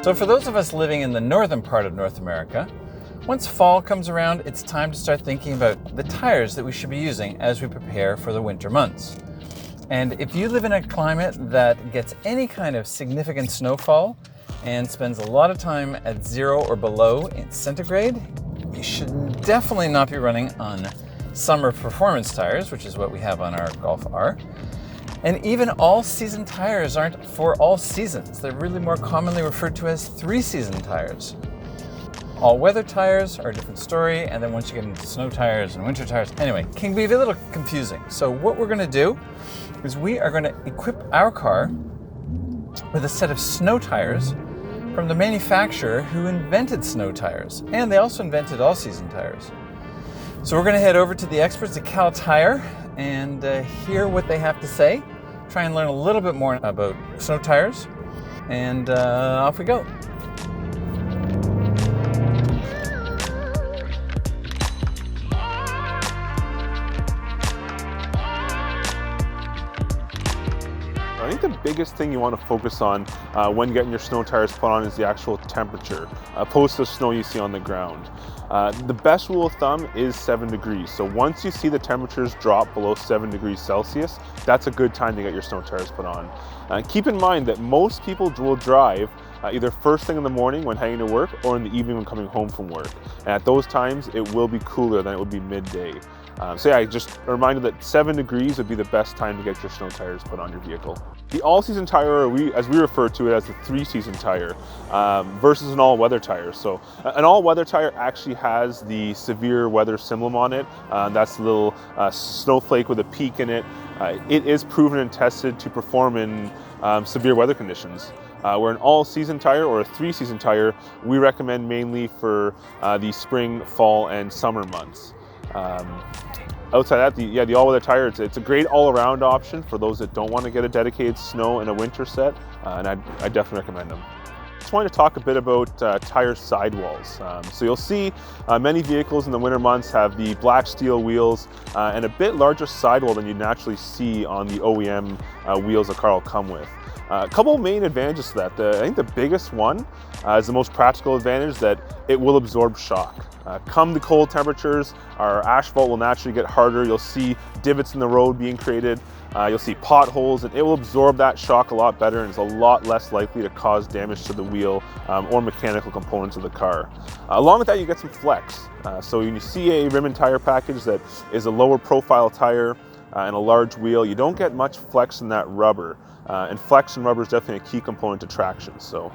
So for those of us living in the northern part of North America, once fall comes around, it's time to start thinking about the tires that we should be using as we prepare for the winter months. And if you live in a climate that gets any kind of significant snowfall and spends a lot of time at 0 or below in centigrade, you should definitely not be running on summer performance tires, which is what we have on our Golf R. And even all-season tires aren't for all seasons. They're really more commonly referred to as 3-season tires. All-weather tires are a different story, and then once you get into snow tires and winter tires, anyway, can be a little confusing. So what we're going to do is we are going to equip our car with a set of snow tires from the manufacturer who invented snow tires, and they also invented all-season tires. So we're going to head over to the experts at Kal Tire and hear what they have to say, try and learn a little bit more about snow tires, and off we go. I think the biggest thing you want to focus on when getting your snow tires put on is the actual temperature, opposed to the snow you see on the ground. The best rule of thumb is 7 degrees. So once you see the temperatures drop below 7 degrees Celsius, that's a good time to get your snow tires put on. Keep in mind that most people will drive either first thing in the morning when heading to work or in the evening when coming home from work. And at those times, it will be cooler than it would be midday. So yeah, just a reminder that 7 degrees would be the best time to get your snow tires put on your vehicle. The all-season tire, or as we refer to it as the 3-season tire, versus an all-weather tire. So an all-weather tire actually has the severe weather emblem on it. That's a little snowflake with a peak in it. It is proven and tested to perform in severe weather conditions. Where an all-season tire or a 3-season tire, we recommend mainly for the spring, fall, and summer months. Outside that, the all-weather tire, it's a great all-around option for those that don't want to get a dedicated snow and a winter set, and I definitely recommend them. Just wanted to talk a bit about tire sidewalls. So you'll see many vehicles in the winter months have the black steel wheels and a bit larger sidewall than you naturally see on the OEM wheels the car will come with. A couple main advantages to that. I think the biggest one is the most practical advantage, that it will absorb shock. Come the cold temperatures, our asphalt will naturally get harder. You'll see divots in the road being created. You'll see potholes, and it will absorb that shock a lot better, and it's a lot less likely to cause damage to the wheel or mechanical components of the car. Along with that, you get some flex. So when you see a rim and tire package that is a lower profile tire and a large wheel, you don't get much flex in that rubber. And flex and rubber is definitely a key component to traction. So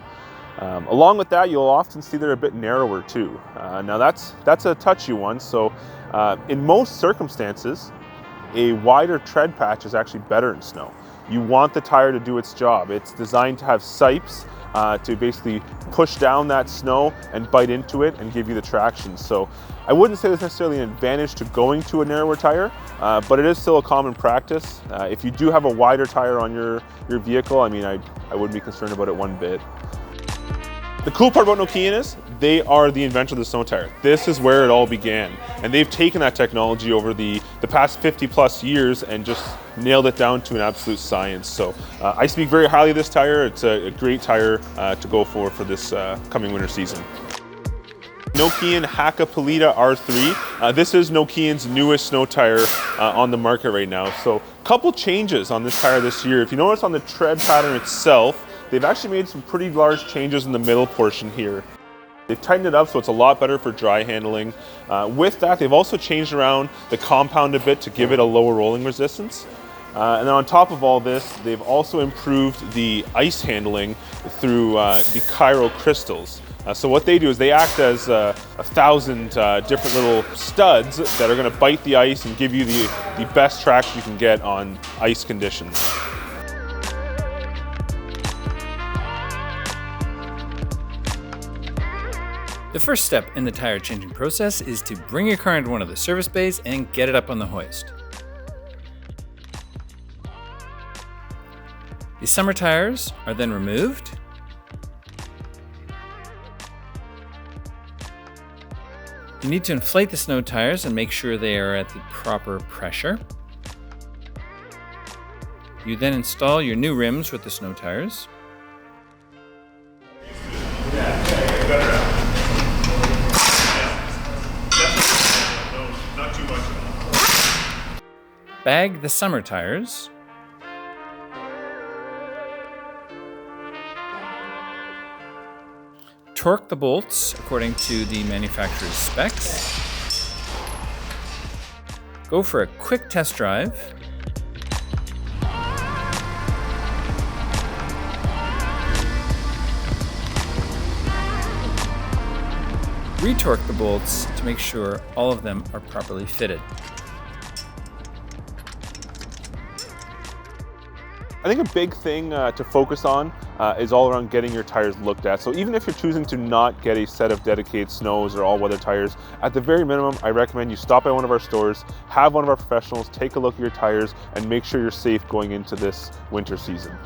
along with that, you'll often see they're a bit narrower too. Now that's a touchy one. So in most circumstances, a wider tread patch is actually better in snow. You want the tire to do its job. It's designed to have sipes to basically push down that snow and bite into it and give you the traction. So I wouldn't say there's necessarily an advantage to going to a narrower tire, but it is still a common practice. If you do have a wider tire on your vehicle, I mean, I wouldn't be concerned about it one bit. The cool part about Nokian is they are the inventor of the snow tire. This is where it all began. And they've taken that technology over the past 50 plus years and just nailed it down to an absolute science. So I speak very highly of this tire. It's a great tire to go for this coming winter season. Nokian Hakkapeliitta R3. This is Nokian's newest snow tire on the market right now. So a couple changes on this tire this year. If you notice on the tread pattern itself, they've actually made some pretty large changes in the middle portion here. They've tightened it up so it's a lot better for dry handling. With that, they've also changed around the compound a bit to give it a lower rolling resistance. And then on top of all this, they've also improved the ice handling through the Cairo crystals. So what they do is they act as 1,000 different little studs that are going to bite the ice and give you the best traction you can get on ice conditions. The first step in the tire changing process is to bring your car into one of the service bays and get it up on the hoist. The summer tires are then removed. You need to inflate the snow tires and make sure they are at the proper pressure. You then install your new rims with the snow tires. Bag the summer tires. Torque the bolts according to the manufacturer's specs. Go for a quick test drive. Retorque the bolts to make sure all of them are properly fitted. I think a big thing to focus on is all around getting your tires looked at. So even if you're choosing to not get a set of dedicated snows or all-weather tires, at the very minimum, I recommend you stop by one of our stores, have one of our professionals take a look at your tires, and make sure you're safe going into this winter season.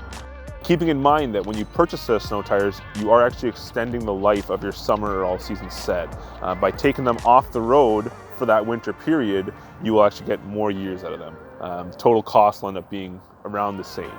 Keeping in mind that when you purchase a snow tires, you are actually extending the life of your summer or all-season set. By taking them off the road for that winter period, you will actually get more years out of them. Total cost will end up being around the same.